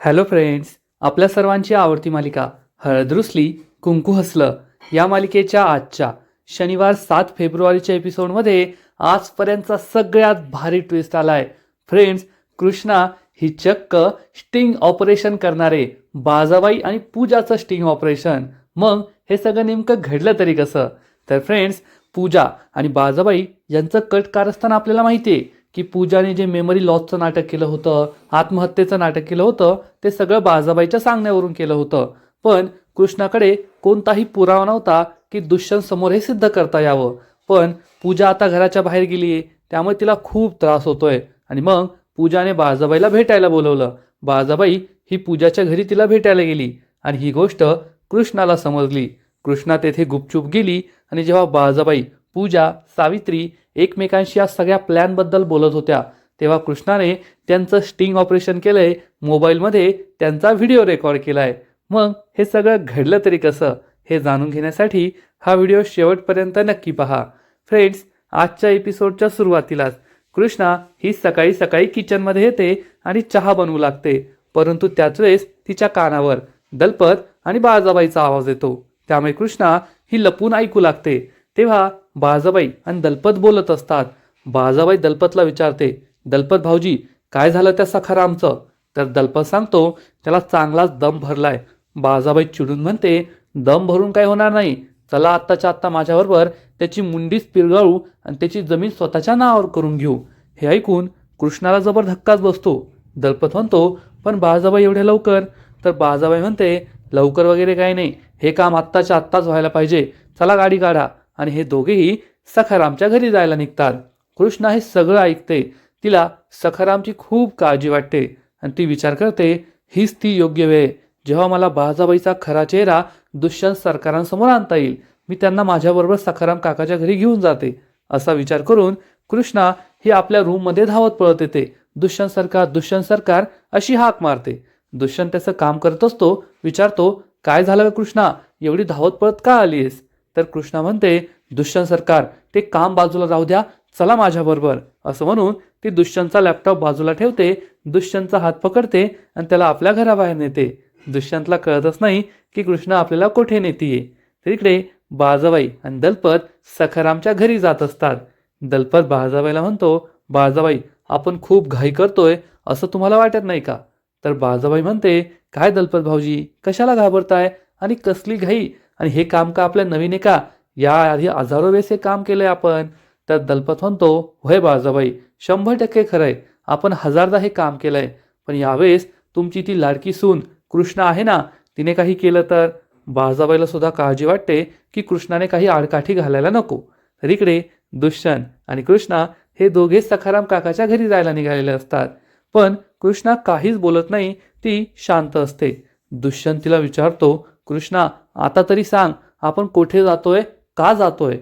Hello friends, आपल्या सर्वांची आवडती मालिका हळद रुसली कुंकू हसलं या मालिकेच्या आजच्या शनिवार 7 फेब्रुवारीच्या एपिसोडमध्ये आजपर्यंतचा सगळ्यात भारी ट्विस्ट आलाय. फ्रेंड्स, कृष्णा ही चक्क स्टिंग ऑपरेशन करणारे बाजाबाई आणि पूजाचं स्टिंग ऑपरेशन. मग हे सगळं नेमकं घडलं तरी कसं? तर फ्रेंड्स, पूजा आणि बाजाबाई यांचं कट कारस्थान आपल्याला माहिती आहे की पूजाने जे मेमरी लॉसचं नाटक केलं होतं, आत्महत्येचं नाटक केलं होतं, ते सगळं बाजाबाईच्या सांगण्यावरून केलं होतं. पण कृष्णाकडे कोणताही पुरावा नव्हता की दुष्यंत समोर हे सिद्ध करता यावं. पण पूजा आता घराच्या बाहेर गेली आहे, त्यामुळे तिला खूप त्रास होतोय. आणि मग पूजाने बाजाबाईला भेटायला बोलवलं. बाजाबाई ही पूजाच्या घरी तिला भेटायला गेली आणि ही गोष्ट कृष्णाला समजली. कृष्णा तेथे गुपचूप गेली आणि जेव्हा बाजाबाई, पूजा, सावित्री एकमेकांशी या सगळ्या प्लॅनबद्दल बोलत होत्या, तेव्हा कृष्णाने त्यांचं स्टिंग ऑपरेशन केलंय, मोबाईलमध्ये त्यांचा व्हिडिओ रेकॉर्ड केलाय. मग हे सगळं घडलं तरी कसं हे जाणून घेण्यासाठी हा व्हिडिओ शेवटपर्यंत नक्की पहा. फ्रेंड्स, आजच्या एपिसोडच्या सुरुवातीलाच कृष्णा ही सकाळी सकाळी किचनमध्ये येते आणि चहा बनवू लागते. परंतु त्याच वेळेस तिच्या कानावर दलपत आणि बाजाबाईचा आवाज येतो. त्यामुळे कृष्णा ही लपून ऐकू लागते. तेव्हा बाजाबाई आणि दलपत बोलत असतात. बाजाबाई दलपतला विचारते, दलपत भाऊजी, काय झालं त्या सखारामचं? तर दलपत सांगतो, त्याला चांगलाच दम भरलाय. बाजाबाई चिडून म्हणते, दम भरून काय होणार नाही, चला आत्ताच्या आत्ता माझ्याबरोबर त्याची मुंडीच पिरगाळू आणि त्याची जमीन स्वतःच्या नावावर करून घेऊ. हे ऐकून कृष्णाला जबर धक्काच बसतो. दलपत म्हणतो, पण बाजाबाई एवढ्या लवकर? तर बाजाबाई म्हणते, लवकर वगैरे काही नाही, हे काम आत्ताच्या आत्ताच व्हायला पाहिजे, चला गाडी काढा. आणि हे दोघेही सखारामच्या घरी जायला निघतात. कृष्णा हे सगळं ऐकते. तिला सखारामची खूप काळजी वाटते आणि ती विचार करते, हीच ती योग्य वेळ जेव्हा मला बाजाबाईचा खरा चेहरा दुष्यंत सरकारांसमोर आणता येईल. मी त्यांना माझ्याबरोबर सखाराम काकाच्या घरी घेऊन जाते. असा विचार करून कृष्णा ही आपल्या रूममध्ये धावत पळत येते. दुष्यंत सरकार, दुष्यंत सरकार अशी हाक मारते. दुष्यंत त्याचं काम करत असतो. विचारतो, काय झालं कृष्णा, एवढी धावत पळत का आलीस? तर कृष्णा म्हणते, दुष्यंत सरकार, ते काम बाजूला राहू द्या, चला माझ्याबरोबर. असं म्हणून ती दुष्यंतचा लॅपटॉप बाजूला ठेवते, दुष्यंतचा हात पकडते आणि त्याला आपल्या घराबाहेर नेते. दुष्यंतला कळतच नाही की कृष्णा आपल्याला कुठे नेतीये. तर इकडे बाजाबाई आणि दलपत सखारामच्या घरी जात असतात. दलपत बाजाबाईला म्हणतो, बाजाबाई, आपण खूप घाई करतोय असं तुम्हाला वाटत नाही का? तर बाजाबाई म्हणते, काय दलपत भाऊजी, कशाला घाबरताय आणि कसली घाई? आणि हे काम का आपल्या नवीन आहे का? या आधी हजारो वेळेस हे काम केलंय आपण. तर दलपत म्हणतो, होय बाजाबाई, 100% खरंय, आपण हजारदा हे काम केलंय. पण यावेळेस तुमची ती लाडकी सून कृष्णा आहे ना, तिने काही केलं तर? बाजाबाईला सुद्धा काळजी वाटते की कृष्णाने काही आडकाठी घालायला नको. तर इकडे दुष्यंत आणि कृष्णा हे दोघे सखाराम काकाच्या घरी जायला निघालेले असतात. पण कृष्णा काहीच बोलत नाही, ती शांत असते. दुष्यंत तिला विचारतो, कृष्णा, आता तरी सांग, आपण कुठे जातोय, का जातोय?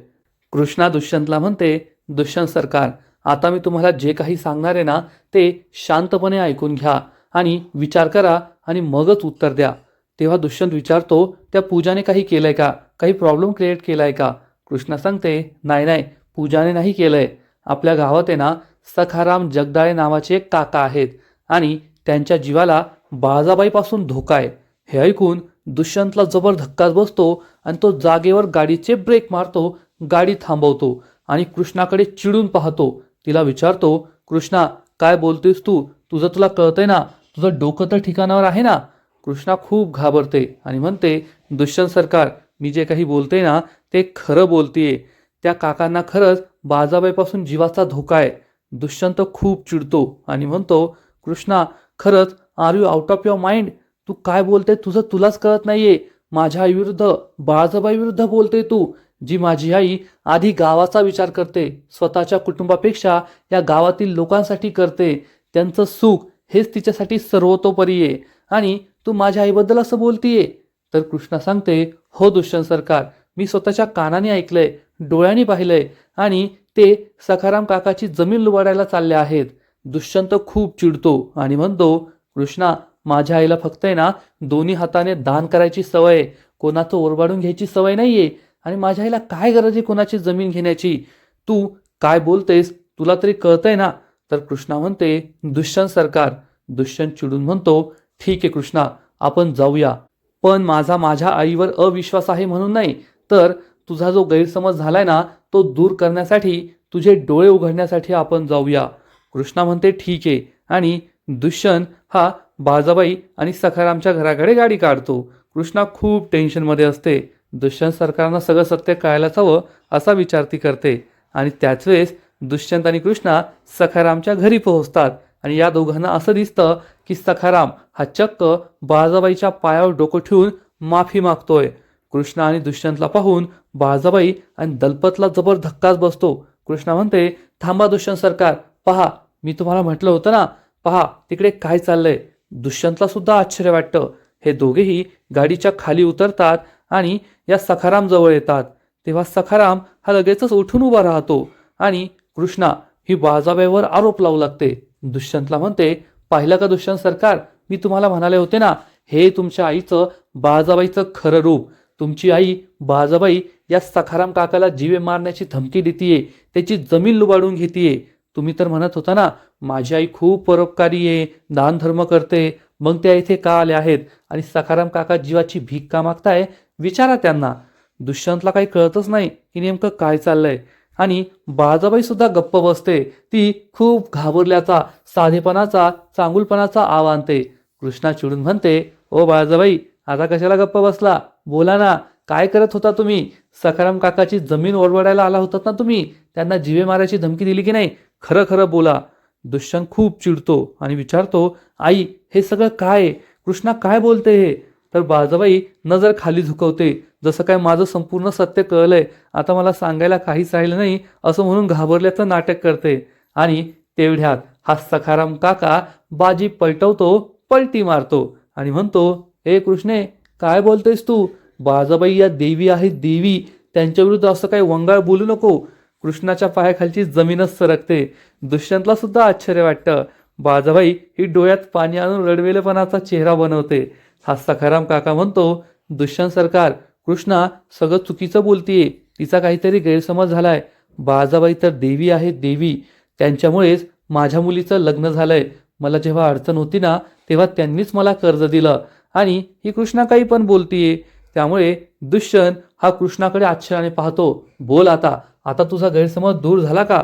कृष्णा दुष्यंतला म्हणते, दुष्यंत सरकार, आता मी तुम्हाला जे काही सांगणार आहे ना, ते शांतपणे ऐकून घ्या आणि विचार करा आणि मगच उत्तर द्या. तेव्हा दुष्यंत विचारतो, त्या पूजाने काही केलंय का, काही प्रॉब्लेम क्रिएट केलाय का? कृष्णा सांगते, नाही नाही, पूजाने नाही केलंय. आपल्या गावात आहे ना, सखाराम जगदाळे नावाचे एक काका आहेत आणि त्यांच्या जीवाला बाजाबाईपासून धोका आहे. हे ऐकून दुष्यंतला जबर धक्काच बसतो आणि तो जागेवर गाडीचे ब्रेक मारतो, गाडी थांबवतो आणि कृष्णाकडे चिडून पाहतो. तिला विचारतो, कृष्णा, काय बोलतोयस तू? तुझं तुला कळतंय ना, तुझं डोकं तर ठिकाणावर आहे ना? कृष्णा खूप घाबरते आणि म्हणते, दुष्यंत सरकार, मी जे काही बोलते ना, ते खरं बोलतेय. त्या काकांना खरंच बाजाबाईपासून जीवाचा धोका आहे. दुष्यंत खूप चिडतो आणि म्हणतो, कृष्णा, खरंच are you out of your mind? तू काय बोलते तुझं तुलाच कळत नाहीये. माझ्या आईविरुद्ध, बाळासाबाई विरुद्ध बोलते तू, जी माझी आई आधी गावाचा विचार करते, स्वतःच्या कुटुंबापेक्षा या गावातील लोकांसाठी करते. त्यांचं सुख हेच तिच्यासाठी सर्वतोपरी आहे आणि तू माझ्या आईबद्दल असं बोलतीये? तर कृष्णा सांगते, हो दुष्यंत सरकार, मी स्वतःच्या कानाने ऐकलंय, डोळ्यांनी पाहिलंय आणि ते सखाराम काकाची जमीन लुबाडायला चालले आहेत. दुष्यंत खूप चिडतो आणि म्हणतो, कृष्णा, माझ्या आईला फक्त आहे ना, दोन्ही हाताने दान करायची सवय आहे, कोणाचं ओरबाडून घ्यायची सवय नाहीये. आणि माझ्या आईला काय गरज आहे कोणाची जमीन घेण्याची? तू काय बोलतेस, तुला तरी कळतंय ना? तर कृष्णा म्हणते, दुष्यंत सरकार. दुष्यंत चिडून म्हणतो, ठीक आहे कृष्णा, आपण जाऊया. पण माझ्या आईवर अविश्वास आहे म्हणून नाही, तर तुझा जो गैरसमज झालाय ना तो दूर करण्यासाठी, तुझे डोळे उघडण्यासाठी आपण जाऊया. कृष्णा म्हणते ठीक आहे. आणि दुष्यंत हा बाळजाबाई आणि सखारामच्या घराकडे गाडी काढतो. कृष्णा खूप टेन्शनमध्ये असते. दुष्यंत सरकारनं सगळं सत्य कळायलाच हवं असा विचार ती करते. आणि त्याच वेळेस दुष्यंत आणि कृष्णा सखारामच्या घरी पोहोचतात. आणि या दोघांना असं दिसतं की सखाराम हा चक्क बाळजाबाईच्या पायावर डोकं ठेवून माफी मागतोय. कृष्णा आणि दुष्यंतला पाहून बाळजाबाई आणि दलपतला जबर धक्काच बसतो. कृष्णा म्हणते, थांबा दुष्यंत सरकार, पहा, मी तुम्हाला म्हटलं होतं ना, पहा तिकडे काय चाललंय. दुष्यंतला सुद्धा आश्चर्य वाटतं. हे दोघेही गाडीच्या खाली उतरतात आणि या सखाराम जवळ येतात. तेव्हा सखाराम हा लगेचच उठून उभा राहतो आणि कृष्णा ही बाळजाबाईवर आरोप लावू लागते. दुष्यंतला म्हणते, पाहिलं का दुष्यंत सरकार, मी तुम्हाला म्हणाले होते ना, हे तुमच्या आईचं बाळजाबाईचं खरं रूप. तुमची आई बाळजाबाई या सखाराम काकाला जीवे मारण्याची धमकी देतीये, त्याची जमीन लुबाडून घेतीये. तुम्ही तर म्हणत होता ना, माझी आई खूप परोपकारी आहे, दानधर्म करते, मग त्या इथे का आल्या आहेत आणि सखाराम काका जीवाची भीक का मागताय, विचारा त्यांना. दुष्यंतला काही कळतच नाही की नेमकं काय चाललंय. आणि बाळजाबाई सुद्धा गप्प बसते. ती खूप घाबरल्याचा, साधेपणाचा, चांगुलपणाचा आव आणते. कृष्णा चिडून म्हणते, ओ बाळजाबाई, आता कशाला गप्प बसला, बोला ना, काय करत होता तुम्ही? सखाराम काकाची जमीन ओरवडायला आला होतात ना तुम्ही, त्यांना जीवे मारायची धमकी दिली की नाही, खरं खरं बोला. दुष्यंत खूप चिडतो आणि विचारतो, आई हे सगळं काय आहे? कृष्णा काय बोलते हे? तर बाळजाबाई नजर खाली झुकवते, जसं काय माझं संपूर्ण सत्य कळलंय, आता मला सांगायला काहीच राहिलं नाही असं म्हणून घाबरल्याचं नाटक करते. आणि तेवढ्यात हा सखाराम काका बाजी पलटवतो, पलटी मारतो आणि म्हणतो, हे कृष्णे, काय बोलतोयस तू? बाळजाबाई या देवी आहेत, देवी, त्यांच्या विरुद्ध असं काही वंगाळ बोलू नको. कृष्णाच्या पायाखालची जमीनच सरकते. दुष्यंतला सुद्धा आश्चर्य वाटतं. बाळजाबाई ही डोळ्यात पाणी आणून रडवेलेपणाचा चेहरा बनवते. हा सखाराम काका म्हणतो, दुष्यंत सरकार, कृष्णा सगळं चुकीचं बोलतीये, तिचा काहीतरी गैरसमज झालाय. बाळजाबाई तर देवी आहेत, देवी, त्यांच्यामुळेच माझ्या मुलीचं लग्न झालंय. मला जेव्हा अडचण होती ना, तेव्हा त्यांनीच मला कर्ज दिलं. आणि ही कृष्णा काही पण बोलतीये. त्यामुळे दुष्यंत हा कृष्णाकडे आश्चर्याने पाहतो. बोल आता, आता तुझा गैरसमज दूर झाला का?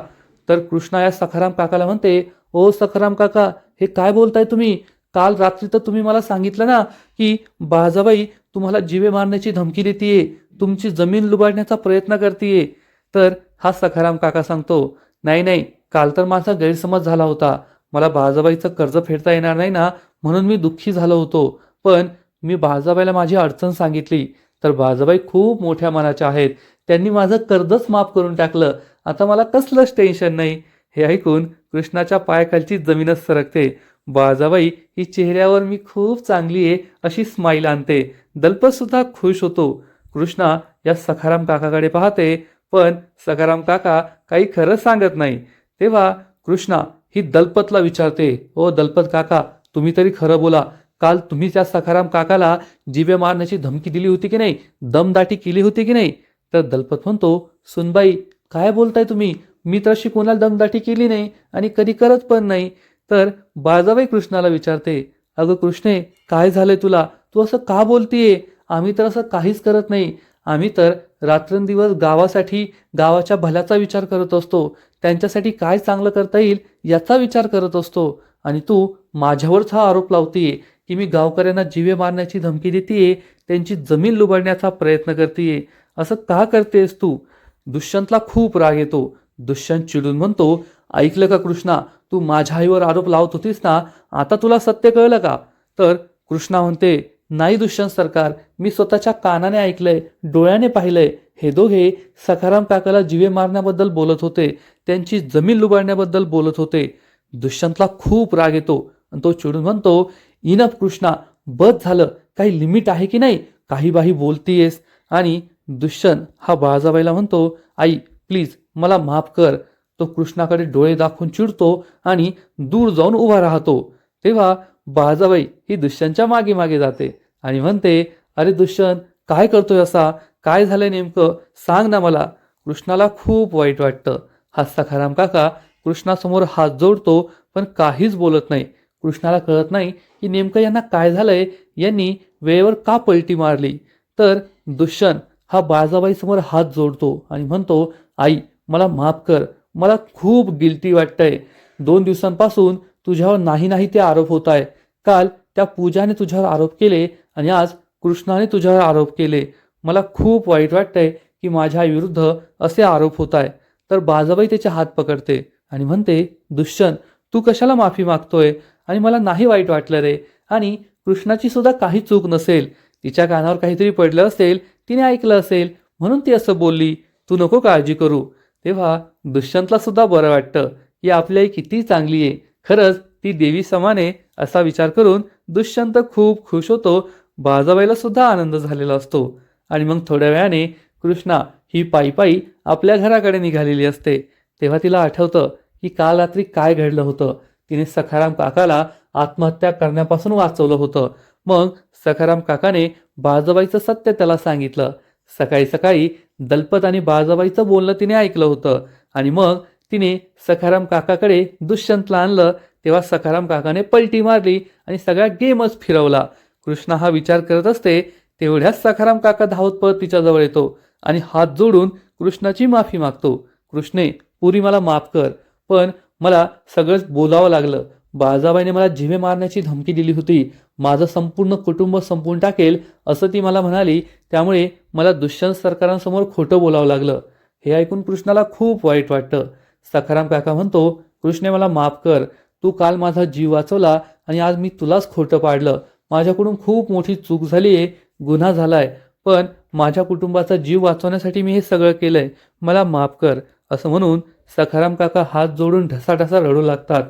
तर कृष्णा या सखाराम काकाला म्हणते, ओ सखाराम काका, हे काय बोलताय तुम्ही? काल रात्री तर तुम्ही मला सांगितलं ना की बाळजाबाई तुम्हाला जीवे मारण्याची धमकी देतीये, तुमची जमीन लुबाडण्याचा प्रयत्न करतीये. तर हा सखाराम काका सांगतो, नाही नाही, काल तर माझा गैरसमज झाला होता. मला बाळजाबाईचं कर्ज फेडता येणार नाही ना, म्हणून मी दुःखी झालो होतो. पण मी बाळजाबाईला माझी अडचण सांगितली, तर बाळजाबाई खूप मोठ्या मनाच्या आहेत. त्यांनी माझं कर्जच माफ करून टाकलं. आता मला कसलंच टेन्शन नाही. हे ऐकून कृष्णाच्या पायाखालची जमीनच सरकते. बाळजाबाई ही चेहऱ्यावर मी खूप चांगली आहे अशी स्माईल आणते. दलपत सुद्धा खुश होतो. कृष्णा या सखाराम काकाकडे पाहते, पण सखाराम काका काही खरं सांगत नाही. तेव्हा कृष्णा ही दलपतला विचारते, ओ दलपत काका, तुम्ही तरी खरं बोला, काल तुम्ही त्या सखाराम काकाला जीवे मारण्याची धमकी दिली होती की नाही, दमदाटी केली होती की नाही? तर दलपत म्हणतो, सुनबाई, काय बोलताय तुम्ही? मी तर अशी कोणाला दमदाटी केली नाही आणि कधी करत पण नाही. तर बाळजाबाई कृष्णाला विचारते, अगं कृष्णे, काय झालंय तुला? तू असं का बोलतीये? आम्ही तर असं काहीच करत नाही. आम्ही तर रात्रंदिवस गावासाठी, गावाच्या भल्याचा विचार करत असतो, त्यांच्यासाठी काय चांगलं करता येईल याचा विचार करत असतो. आणि तू माझ्यावरच हा आरोप लावतीये की मी गावकऱ्यांना जीवे मारण्याची धमकी देतीये, त्यांची जमीन लुबाडण्याचा प्रयत्न करतीये. असं का करतेस तू? दुष्यंतला खूप राग येतो. दुष्यंत चिडून म्हणतो, ऐकलं का कृष्णा, तू माझ्या आईवर आरोप लावत होतीस ना, आता तुला सत्य कळलं का? तर कृष्णा म्हणते, नाही दुष्यंत सरकार, मी स्वतःच्या कानाने ऐकलंय, डोळ्याने पाहिलंय. हे दोघे सखाराम काकाला जीवे मारण्याबद्दल बोलत होते, त्यांची जमीन लुबाडण्याबद्दल बोलत होते. दुष्यंतला खूप राग येतो आणि तो चिडून म्हणतो, इनफ कृष्णा, बस झालं, काही लिमिट आहे की नाही, काही बाही बोलतीयेस. आणि दुष्यंत हा बाळजाबाईला म्हणतो, आई प्लीज मला माफ कर. तो कृष्णाकडे डोळे दाखवून चिडतो आणि दूर जाऊन उभा राहतो. तेव्हा बाळजाबाई ही दुष्यंतच्या मागे मागे जाते आणि म्हणते, अरे दुष्यंत, काय करतोय असा? काय झालंय नेमकं? सांग ना मला. कृष्णाला खूप वाईट वाटतं. हा सखाराम काका कृष्णासमोर हात जोडतो, पण काहीच बोलत नाही. कृष्णाला कळत नाही की नेमकं यांना काय झालंय, यांनी वेळेवर का पलटी मारली. तर दुष्यंत हा बाळजाबाईसमोर हात जोडतो आणि म्हणतो, आई मला माफ कर, मला खूप गिल्टी वाटतंय. 2 दिवसांपासून तुझ्यावर नाही नाही ते आरोप होत आहे. काल त्या पूजाने तुझ्यावर आरोप केले आणि आज कृष्णाने तुझ्यावर आरोप केले. मला खूप वाईट वाटतंय की माझ्या आईविरुद्ध असे आरोप होत आहे. तर बाळजाबाई त्याचे हात पकडते आणि म्हणते, दुष्यंत तू कशाला माफी मागतोय, आणि मला नाही वाईट वाटलं रे. आणि कृष्णाची सुद्धा काही चूक नसेल, तिच्या कानावर काहीतरी पडलं असेल, तिने ऐकलं असेल म्हणून ती असं बोलली. तू नको काळजी करू. तेव्हा दुष्यंतला सुद्धा बरं वाटतं की आपली आई किती चांगली आहे, खरंच ती देवी समान आहे असा विचार करून दुष्यंत खूप खुश होतो. बाळजाबाईला सुद्धा आनंद झालेला असतो. आणि मग थोड्या वेळाने कृष्णा ही पायी पायी आपल्या घराकडे निघालेली असते. तेव्हा तिला आठवतं की काल रात्री काय घडलं होतं. तिने सखाराम काकाला आत्महत्या करण्यापासून वाचवलं होतं. मग सखाराम काकाने बाळजाबाईचं सत्य त्याला सांगितलं. सकाळी सकाळी दलपत आणि बाळजाबाईचं बोलणं तिने ऐकलं होतं. आणि मग तिने सखाराम काकाकडे दुष्यंतला आणलं. तेव्हा सखाराम काकाने पलटी मारली आणि सगळा गेमच फिरवला. कृष्णा हा विचार करत असते, तेवढ्याच सखाराम काका धावत पळत तिच्याजवळ येतो आणि हात जोडून कृष्णाची माफी मागतो. कृष्णे, पुरी मला माफ कर, पण मला सगळंच बोलावं लागलं. बाळजाबाईने मला जीवे मारण्याची धमकी दिली होती. माझं संपूर्ण कुटुंब संपवून टाकेल असं ती मला म्हणाली. त्यामुळे मला दुष्यंत सरकारांसमोर खोटं बोलावं लागलं. हे ऐकून कृष्णाला खूप वाईट वाटतं. सखाराम काका म्हणतो, कृष्णे मला माफ कर. तू काल माझा जीव वाचवला आणि आज मी तुलाच खोटं पाडलं. माझ्याकडून खूप मोठी चूक झाली आहे, गुन्हा झालाय, पण माझ्या कुटुंबाचा जीव वाचवण्यासाठी मी हे सगळं केलंय. मला माफ कर. असं म्हणून सखाराम काका हात जोडून ढसाढसा रडू लागतात.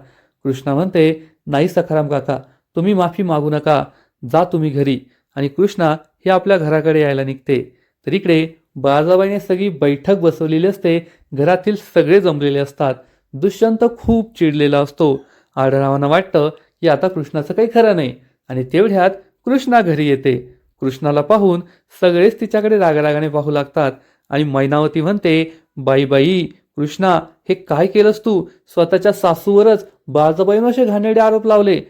कृष्णा म्हणते, नाही सखाराम काका, तुम्ही माफी मागू नका, जा तुम्ही घरी. आणि कृष्णा हे आपल्या घराकडे यायला निघते. तर इकडे बाळजाबाईने सगळी बैठक बसवलेली असते. घरातील सगळे जमलेले असतात. दुष्यंत खूप चिडलेला असतो. आढळरावांना वाटतं की आता कृष्णाचं काही खरं नाही. आणि तेवढ्यात कृष्णा घरी येते. कृष्णाला पाहून सगळेच तिच्याकडे रागारागाने पाहू लागतात. आणि मैनावती म्हणते, बाई बाई कृष्णा, हे काय केलंस तू? स्वतःच्या सासूवरच बाळजाबाईंवर असे घाणेरडे आरोप लावले.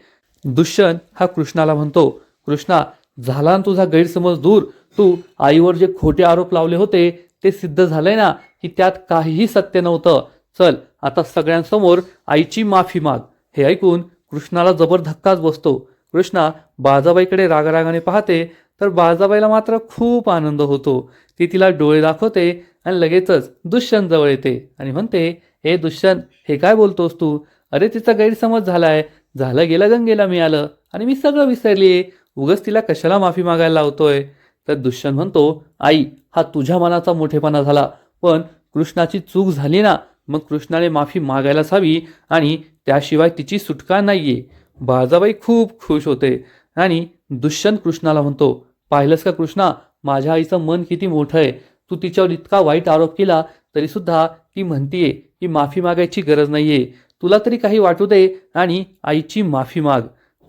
दुष्यंत हा कृष्णाला म्हणतो, कृष्णा, झाला ना तुझा गैरसमज दूर. तू आईवर जे खोटे आरोप लावले होते ते सिद्ध झालंय ना की त्यात काहीही सत्य नव्हतं. चल आता सगळ्यांसमोर आईची माफी माग. हे ऐकून कृष्णाला जबर धक्काच बसतो. कृष्णा बाळजाबाईकडे रागारागाने पाहते, तर बाळजाबाईला मात्र खूप आनंद होतो. ती तिला डोळे दाखवते आणि लगेचच दुष्यंत जवळ येते आणि म्हणते, हे दुष्यंत, हे काय बोलतोस तू? अरे तिचा गैरसमज झालाय, झालं गेलं गंगेला मिळालं आणि मी सगळं विसरलीये. उगच तिला कशाला माफी मागायला लावतोय? तर दुष्यंत म्हणतो, आई, हा तुझ्या मनाचा मोठेपणा झाला, पण कृष्णाची चूक झाली ना, मग कृष्णाने माफी मागायलाच हवी आणि त्याशिवाय तिची सुटका नाहीये. बाळजाबाई खूप खुश होते आणि दुष्यंत कृष्णाला म्हणतो, पाहिलंस का कृष्णा, माझ्या आईचं मन किती मोठं आहे. तू तिच्यावर इतका वाईट आरोप केला तरी सुद्धा ती म्हणतीये की माफी मागायची गरज नाहीये. तुला तरी काही वाटू दे आणि आईची माफी माग.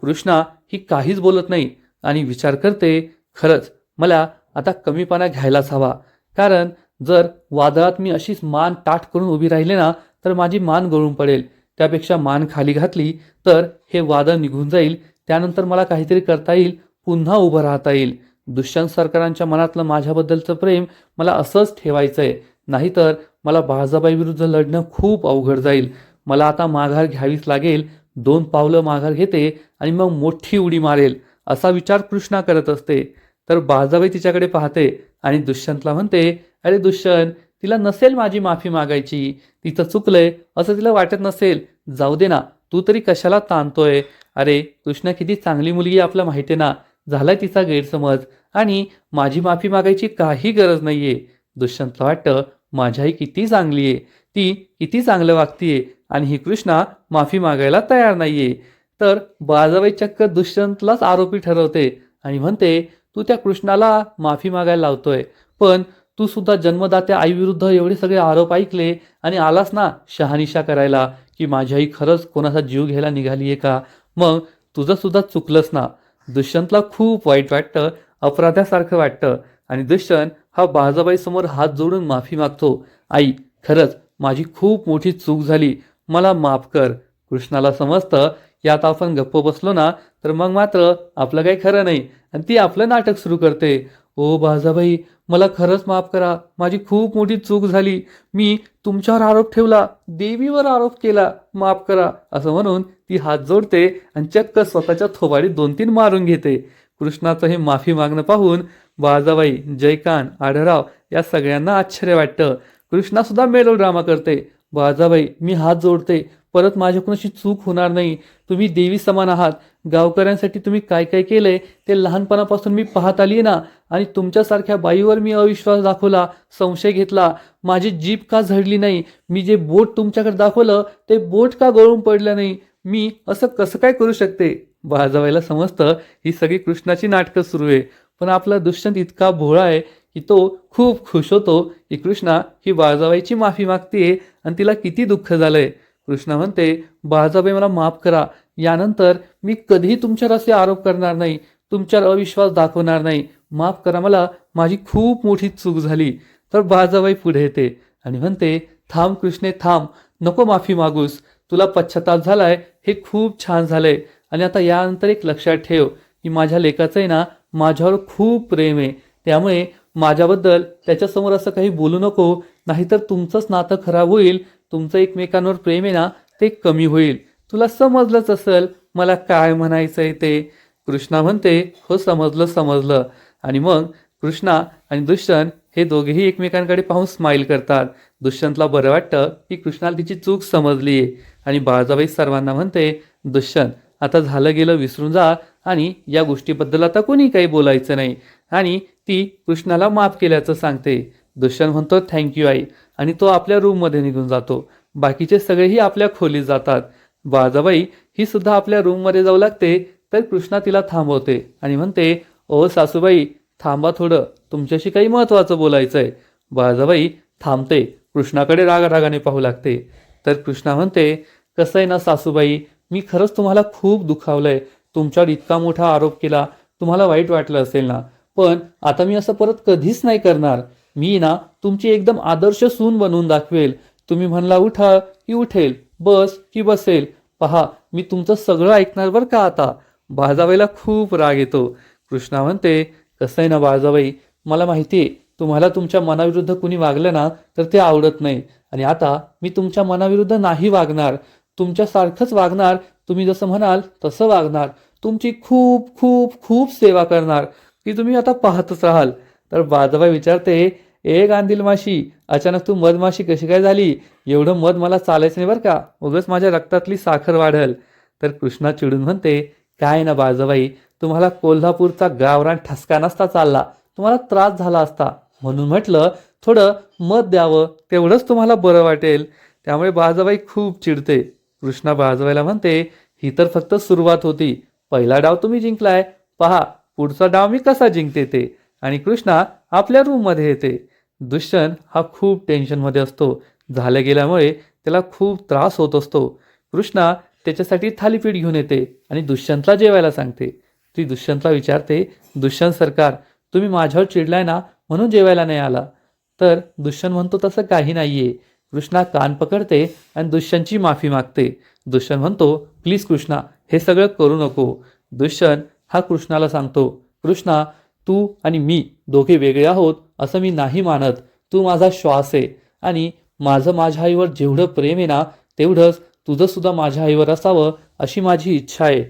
कृष्णा ही काहीच बोलत नाही आणि विचार करते, खरंच मला आता कमीपणा घ्यायलाच हवा. कारण जर वादळात मी अशीच मान ताठ करून उभी राहिले ना, तर माझी मान गळून पडेल. त्यापेक्षा मान खाली घातली तर हे वादळ निघून जाईल. त्यानंतर मला काहीतरी करता येईल, पुन्हा उभं राहता येईल. दुष्यंत सरकारांच्या मनातलं माझ्याबद्दलचं प्रेम मला असंच ठेवायचंय. नाहीतर मला बाळजाबाई विरुद्ध लढणं खूप अवघड जाईल. मला आता माघार घ्यावीच लागेल. 2 पावलं माघार घेते आणि मग मोठी उडी मारेल, असा विचार कृष्णा करत असते. तर बाळजाबाई तिच्याकडे पाहते आणि दुष्यंतला म्हणते, अरे दुष्यंत, तिला नसेल माझी माफी मागायची, तिचं चुकलंय असं तिला वाटत नसेल, जाऊ दे ना, तू तरी कशाला ताणतोय? अरे कृष्णा किती चांगली मुलगी आपल्याला माहिती आहे ना, झालाय तिचा गैरसमज आणि माझी माफी मागायची काही गरज नाहीये. दुष्यंतला वाटतं माझी आई किती चांगली आहे, ती किती चांगलं वागतीये आणि ही कृष्णा माफी मागायला तयार नाहीये. तर बाळजाबाई चक्क दुष्यंतलाच आरोपी ठरवते आणि म्हणते, तू त्या कृष्णाला माफी मागायला लावतोय, पण तू सुद्धा जन्मदात्या आईविरुद्ध एवढे सगळे आरोप ऐकले आणि आलास ना शहानिशा करायला की माझी आई खरंच कोणाचा जीव घ्यायला निघालीये का? मग तुझं सुद्धा चुकलंस ना. दुष्यंतला खूप वाईट वाटतं, अपराध्यासारखं वाटतं आणि दुष्यंत हा बाळजाबाई समोर हात जोडून माफी मागतो. आई, खरंच माझी खूप मोठी चूक झाली, मला माफ कर. कृष्णाला समजतं यात आपण गप्प बसलो ना तर मग मात्र आपलं काही खरं नाही आणि ती आपलं नाटक सुरू करते. ओ बाजाबाई, मला खरंच माफ करा, माझी खूप मोठी चूक झाली, मी तुमच्यावर आरोप ठेवला, देवीवर आरोप केला, माफ करा असं म्हणून ती हात जोडते आणि चक्क स्वतःच्या थोबाडीत 2-3 मारून घेते. कृष्णाचं हे माफी मागणं पाहून बाजाबाई, जयकांत, आढळराव या सगळ्यांना आश्चर्य वाटतं. कृष्णा सुद्धा मेलोड्रामा करते. बाजाबाई, मी हात जोडते, परत माझ्याकडून अशी चूक होणार नाही, तुम्ही देवी समान आहात, गावकऱ्यांसाठी तुम्ही काय काय केलंय ते लहानपणापासून मी पाहत आली ना, आणि तुमच्यासारख्या बाईवर मी अविश्वास दाखवला, संशय घेतला, माझी जीभ का झडली नाही, मी जे बोट तुमच्याकडे दाखवलं ते बोट का गळून पडलं नाही, मी असं कसं काय करू शकते. बाजाबाईला समजतं ही सगळी कृष्णाची नाटकं सुरू आहे, पण आपला दुष्यंत इतका भोळा आहे की तो खूप खुश होतो की कृष्णा ही बाजाबाईची माफी मागते आणि तिला किती दुःख झालंय. कृष्णा म्हणते, बाजाबाई मला माफ करा, यानंतर मी कधीही तुमच्यावर असे आरोप करणार नाही, तुमच्यावर अविश्वास दाखवणार नाही, माफ करा मला, माझी खूप मोठी चूक झाली. तर बाजाबाई पुढे येते आणि म्हणते, थांब कृष्णे थांब, नको माफी मागूस, तुला पश्चाताप झालाय हे खूप छान झालंय, आणि आता यानंतर एक लक्षात ठेव की माझ्या लेकाचं आहे ना माझ्यावर खूप प्रेम आहे, त्यामुळे माझ्याबद्दल त्याच्यासमोर असं काही बोलू नको, नाहीतर तुमचंच नातं खराब होईल, तुमचं एकमेकांवर प्रेम आहे ना ते कमी होईल. तुला समजलंच असेल मला काय म्हणायचंय ते. कृष्णा म्हणते, हो समजलं समजलं. आणि मग कृष्णा आणि दुष्यंत हे दोघेही एकमेकांकडे पाहून स्माईल करतात. दुष्यंतला बरं वाटतं की कृष्णाला तिची चूक समजली आहे. आणि बाळाबाई सर्वांना म्हणते, दुष्यंत आता झालं गेलं विसरून जा, आणि या गोष्टीबद्दल आता कोणी काही बोलायचं नाही. आणि ती कृष्णाला माफ केल्याचं सांगते. दुष्यंत म्हणतो, थँक्यू आई, आणि तो आपल्या रूममध्ये निघून जातो. बाकीचे सगळेही आपल्या खोलीत जातात. बाळाबाई ही सुद्धा आपल्या रूममध्ये जाऊ लागते, तर कृष्णा तिला थांबवते आणि म्हणते, ओ सासूबाई थांबा थोडं, तुमच्याशी काही महत्त्वाचं बोलायचं आहे. बाळाबाई थांबते, कृष्णाकडे रागारागाने पाहू लागते. तर कृष्णा म्हणते, कसं आहे ना सासूबाई, मी खरंच तुम्हाला खूप दुखावलंय, तुमच्यावर इतका मोठा आरोप केला, तुम्हाला वाईट वाटलं असेल ना, पण आता मी असं परत कधीच नाही करणार. मी ना तुमची एकदम आदर्श सून बनवून दाखवेल. तुम्ही म्हणला उठा की उठेल, बस की बसेल, पहा मी तुमचं सगळं ऐकणार बरं का आता. बाळाबाईला खूप राग येतो. कृष्णा म्हणते, कसं आहे ना बाळाबाई, मला माहिती आहे तुम्हाला तुमच्या मनाविरुद्ध कुणी वागलं ना तर ते आवडत नाही, आणि आता मी तुमच्या मनाविरुद्ध नाही वागणार, तुमच्यासारखंच वागणार, तुम्ही जसं म्हणाल तसं वागणार, तुमची खूप खूप खूप सेवा करणार, की तुम्ही आता पाहतच राहाल. तर बाळाबाई विचारते, ए गांधील माशी, अचानक तू मधमाशी कशी काय झाली, एवढं मध मला चालायचं नाही बरं का, उगाच माझ्या रक्तातली साखर वाढेल. तर कृष्णा चिडून म्हणते, काय ना बाळाबाई, तुम्हाला कोल्हापूरचा गावरान ठसका नसता चालला, तुम्हाला त्रास झाला असता, म्हणून म्हटलं थोडं मध द्यावं, तेवढंच तुम्हाला बरं वाटेल. त्यामुळे बाळाबाई खूप चिडते. कृष्णा बाळाबाईला म्हणते, ही तर फक्त सुरुवात होती, पहिला डाव तुम्ही जिंकलाय, पहा पुढचा डाव मी कसा जिंकते ते. आणि कृष्णा आपल्या रूममध्ये येते. दुष्यंत हा खूप टेन्शनमध्ये असतो. झालं गेल्यामुळे त्याला खूप त्रास होत असतो. कृष्णा त्याच्यासाठी थालीपीठ घेऊन येते आणि दुष्यंतला जेवायला सांगते. ती दुष्यंतला विचारते, दुष्यंत सरकार, तुम्ही माझ्यावर चिडलाय ना म्हणून जेवायला नाही आला. तर दुष्यंत म्हणतो, तसं काही नाहीये. कृष्णा कान पकडते आणि दुष्यंतची माफी मागते. दुष्यंत म्हणतो, प्लीज कृष्णा, हे सगळं करू नको. दुष्यंत हा कृष्णाला सांगतो, कृष्णा तू आणि मी दोघे वेगळे आहोत असं मी नाही मानत, तू माझा श्वास आहे, आणि माझं माझ्या आईवर जेवढं प्रेम आहे ना तेवढंच तुझं सुद्धा माझ्या आईवर असावं अशी माझी इच्छा आहे.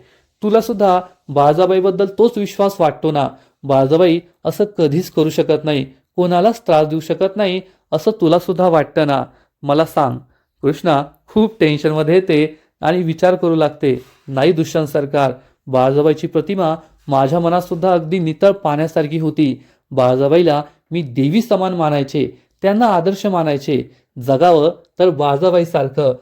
तुला सुद्धा बाळाबाईबद्दल तोच विश्वास वाटतो ना. बाळाबाई असं कधीच करू शकत नाही, कोणालाच त्रास देऊ शकत नाही असं तुला सुद्धा वाटतं ना, मला सांग. कृष्णा खूप टेन्शनमध्ये येते आणि विचार करू लागते, नाही दुष्यंत सरकार, बाळाबाईची प्रतिमा माझ्या मनात सुद्धा अगदी नितळ पाण्यासारखी होती. बाळाबाईला मी देवी समान मानायचे, त्यांना आदर्श मानायचे. जगावं तर बाळाबाईसारखं,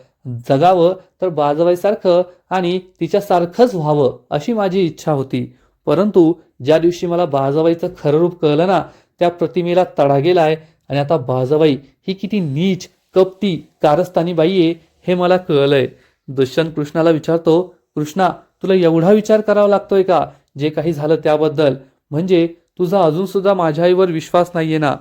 जगावं तर बाळाबाईसारखं आणि तिच्यासारखंच व्हावं अशी माझी इच्छा होती. परंतु ज्या दिवशी मला बाळाबाईचं खरं रूप कळलं ना, त्या प्रतिमेला तडा गेलाय, आणि आता बाळाबाई ही किती नीच, कपटी, कारस्थानी बाई आहे हे मला कळलंय. दुष्यंत कृष्णाला विचारतो, कृष्णा तुला एवढा विचार करावा लागतोय का जे काही झालं त्याबद्दल, म्हणजे तुझा अजून सुद्धा माझ्या आईवर विश्वास नाहीये ना.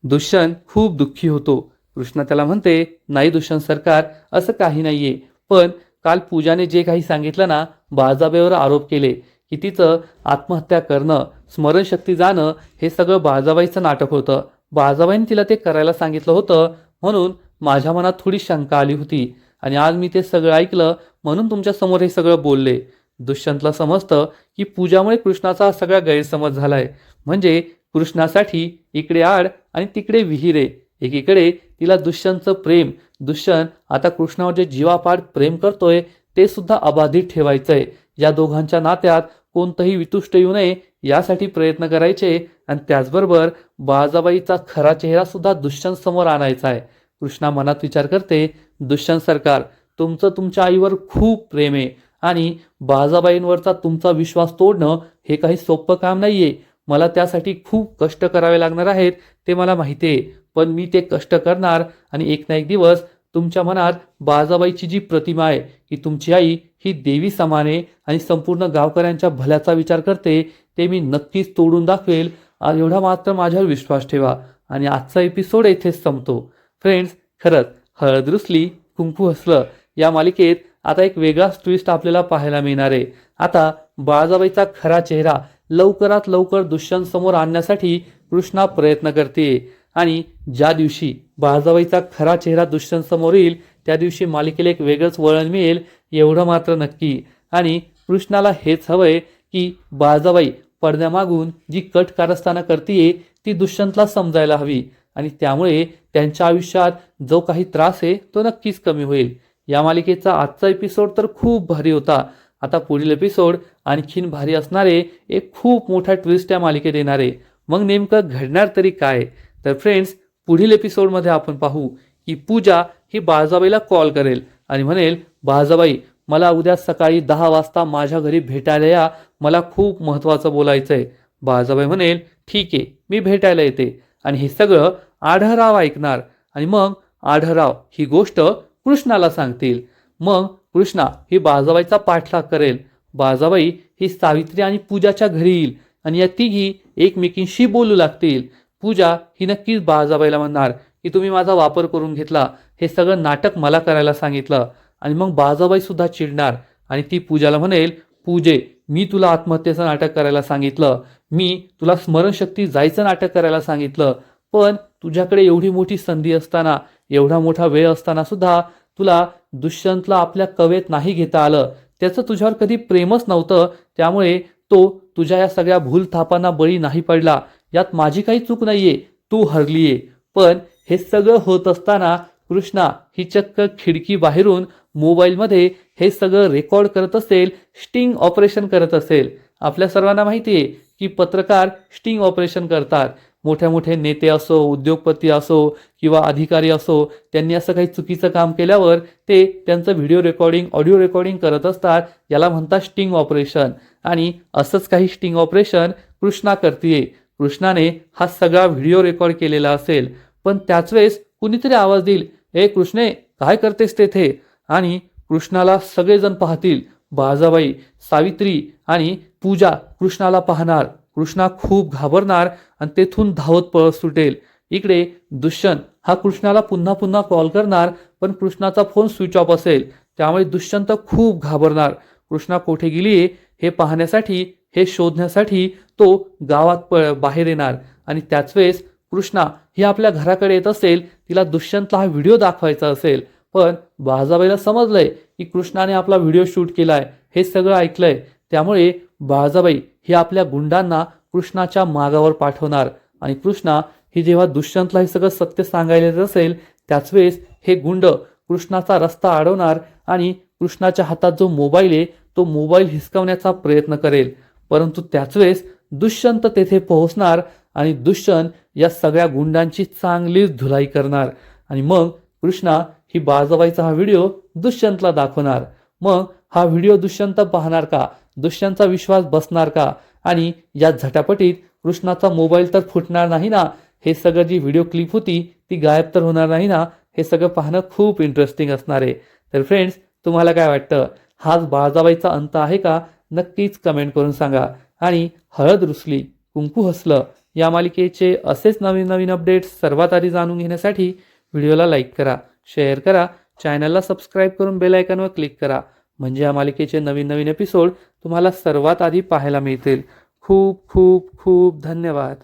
दुष्यंत खूप दुःखी होतो. कृष्णा त्याला म्हणते, नाही दुष्यंत सरकार, असं काही नाहीये, पण काल पूजाने जे काही सांगितलं ना, बाळजाबाईवर आरोप केले की तिचं आत्महत्या करणं, स्मरणशक्ती जाणं हे सगळं बाळजाबाईचं नाटक होतं. बाळजाबाईंनी तिला ते करायला सांगितलं होतं, म्हणून माझ्या मनात थोडी शंका आली होती आणि आज मी ते सगळं ऐकलं म्हणून तुमच्यासमोर हे सगळं बोलले. दुष्यंतला समजतं की पूजामुळे कृष्णाचा हा सगळा गैरसमज झालाय. म्हणजे कृष्णासाठी इकडे आड आणि तिकडे विहीर आहे. एकीकडे तिला दुष्यंतचं प्रेम, दुष्यंत आता कृष्णावर जे जीवापाड प्रेम करतोय ते सुद्धा अबाधित ठेवायचंय. या दोघांच्या नात्यात कोणतंही वितुष्ट येऊ नये यासाठी प्रयत्न करायचे आणि त्याचबरोबर बाळजाबाईचा खरा चेहरा सुद्धा दुष्यंत समोर आणायचा आहे. कृष्णा मनात विचार करते, दुष्यंत सरकार, तुमचं तुमच्या आईवर खूप प्रेम आहे आणि बाळजाबाईंवरचा तुमचा विश्वास तोडणं हे काही सोपं काम नाहीये. मला त्यासाठी खूप कष्ट करावे लागणार आहेत, ते मला माहिती आहे. पण मी ते कष्ट करणार आणि एक ना एक दिवस तुमच्या मनात बाळजाबाईची जी प्रतिमा आहे की तुमची आई ही देवी समान आहे आणि संपूर्ण गावकऱ्यांच्या भल्याचा विचार करते, ते मी नक्कीच तोडून दाखवेल. एवढा मात्र माझ्यावर विश्वास ठेवा. आणि आजचा एपिसोड येथेच संपतो. फ्रेंड्स, खरंच हळद रुसली कुंकू हसलं या मालिकेत आता एक वेगळाच ट्विस्ट आपल्याला पाहायला मिळणार आहे. आता बाळजाबाईचा खरा चेहरा लवकरात लवकर दुष्यंत समोर आणण्यासाठी कृष्णा प्रयत्न करते आणि ज्या दिवशी बाळजाबाईचा खरा चेहरा दुष्यंत समोर येईल त्या दिवशी मालिकेला एक वेगळंच वळण मिळेल, एवढं मात्र नक्की. आणि कृष्णाला हेच हवंय की बाळजाबाई पडद्यामागून जी कट कारस्थानं करतीये ती दुष्यंतला समजायला हवी आणि त्यामुळे त्यांच्या आयुष्यात जो काही त्रास आहे तो नक्कीच कमी होईल. या मालिकेचा आजचा एपिसोड तर खूप भारी होता. आता पुढील एपिसोड आणखीन भारी असणारे, एक खूप मोठा ट्विस्ट या मालिकेत येणार आहे. मग नेमकं घडणार तरी काय? तर फ्रेंड्स, पुढील एपिसोडमध्ये आपण पाहू की पूजा ही बाळजाबाईला कॉल करेल आणि म्हणेल, बाळजाबाई मला उद्या सकाळी 10 वाजता माझ्या घरी भेटायला या, मला खूप महत्त्वाचं बोलायचं आहे. बाळजाबाई म्हणेल, ठीक आहे, मी भेटायला येते. आणि हे सगळं आढळराव ऐकणार आणि मग आढळराव ही गोष्ट कृष्णाला सांगतील. मग कृष्णा ही बाळजाबाईचा पाठलाग करेल. बाळजाबाई ही सावित्री आणि पूजाच्या घरी येईल आणि या तिघी एकमेकींशी बोलू लागतील. पूजा ही नक्कीच बाळजाबाईला म्हणणार की तुम्ही माझा वापर करून घेतला, हे सगळं नाटक मला करायला सांगितलं. आणि मग बाळजाबाई सुद्धा चिडणार आणि ती पूजाला म्हणेल, पूजे, मी तुला आत्महत्येचं नाटक करायला सांगितलं, मी तुला स्मरणशक्ती जायचं नाटक करायला सांगितलं, पण तुझ्याकडे एवढी मोठी संधी असताना, एवढा मोठा वेळ असताना सुद्धा तुला दुष्यंतला आपल्या कवेत नाही घेता आलं. त्याचं तुझ्यावर कधी प्रेमच नव्हतं, त्यामुळे तो तुझ्या या सगळ्या भूलथापांना बळी नाही पडला. यात माझी काही चूक नाहीये, तू हरलीये. पण हे सगळं होत असताना कृष्णा ही चक्क खिडकी बाहेरून मोबाईलमध्ये हे सगळं रेकॉर्ड करत असेल, स्टिंग ऑपरेशन करत असेल. आपल्या सर्वांना माहिती आहे की पत्रकार स्टिंग ऑपरेशन करतात. मोठे मोठे नेते असो, उद्योगपती असो किंवा अधिकारी असो, त्यांनी असं काही चुकीचं काम केल्यावर ते त्यांचं व्हिडिओ रेकॉर्डिंग, ऑडिओ रेकॉर्डिंग करत असतात. याला म्हणतात स्टिंग ऑपरेशन. आणि असंच काही स्टिंग ऑपरेशन कृष्णा करतीये. कृष्णाने हा सगळा व्हिडिओ रेकॉर्ड केलेला असेल, पण त्याच वेळेस कुणीतरी आवाज देईल, ए कृष्णे, काय करतेस तेथे? आणि कृष्णाला सगळेजण पाहतील. बाळजाबाई, सावित्री आणि पूजा कृष्णाला पाहणार. कृष्णा खूप घाबरणार आणि तेथून धावत पळत सुटेल. इकडे दुष्यंत हा कृष्णाला पुन्हा पुन्हा कॉल करणार, पण कृष्णाचा फोन स्विच ऑफ असेल. त्यामुळे दुष्यंत खूप घाबरणार. कृष्णा कोठे गेलीये हे पाहण्यासाठी, हे शोधण्यासाठी तो गावात बाहेर येणार. आणि त्याच वेळेस कृष्णा ही आपल्या घराकडे येत असेल. तिला दुष्यंतला हा व्हिडिओ दाखवायचा असेल, पण बाळजाबाईला समजलंय की कृष्णाने आपला व्हिडिओ शूट केलाय, हे सगळं ऐकलंय. त्यामुळे बाळजाबाई ही आपल्या गुंडांना कृष्णाच्या मागावर पाठवणार. आणि कृष्णा ही जेव्हा दुष्यंतला हे सगळं सत्य सांगायला येत असेल त्याच वेळेस हे गुंड कृष्णाचा रस्ता अडवणार आणि कृष्णाच्या हातात जो मोबाईल आहे तो मोबाईल हिसकावण्याचा प्रयत्न करेल. परंतु त्याच वेळेस दुष्यंत तेथे पोहोचणार आणि दुष्यंत या सगळ्या गुंडांची चांगलीच धुलाई करणार. आणि मग कृष्णा ही बाळजाबाईचा हा व्हिडिओ दुष्यंतला दाखवणार. मग हा व्हिडिओ दुष्यंत पाहणार का? दुष्यंतचा विश्वास बसणार का? आणि या झटापटीत कृष्णाचा मोबाईल तर फुटणार नाही ना? हे सगळं जी व्हिडिओ क्लिप होती ती गायब तर होणार नाही ना? हे सगळं पाहणं खूप इंटरेस्टिंग असणार आहे. तर फ्रेंड्स, तुम्हाला काय वाटतं? हाच बाळजाबाईचा अंत आहे का? नक्कीच कमेंट करून सांगा. आणि हळद रुसली कुंकू हसलं या मालिकेचे असेच नवीन नवीन अपडेट्स सर्वात आधी जाणून घेण्यासाठी व्हिडिओला लाईक करा, शेअर करा, चॅनलला सबस्क्राईब करून बेल आयकॉनवर क्लिक करा. म्हणजे या मालिकेचे नवीन नवीन एपिसोड तुम्हाला सर्वात आधी पाहायला मिळतील. खूप खूप खूप धन्यवाद.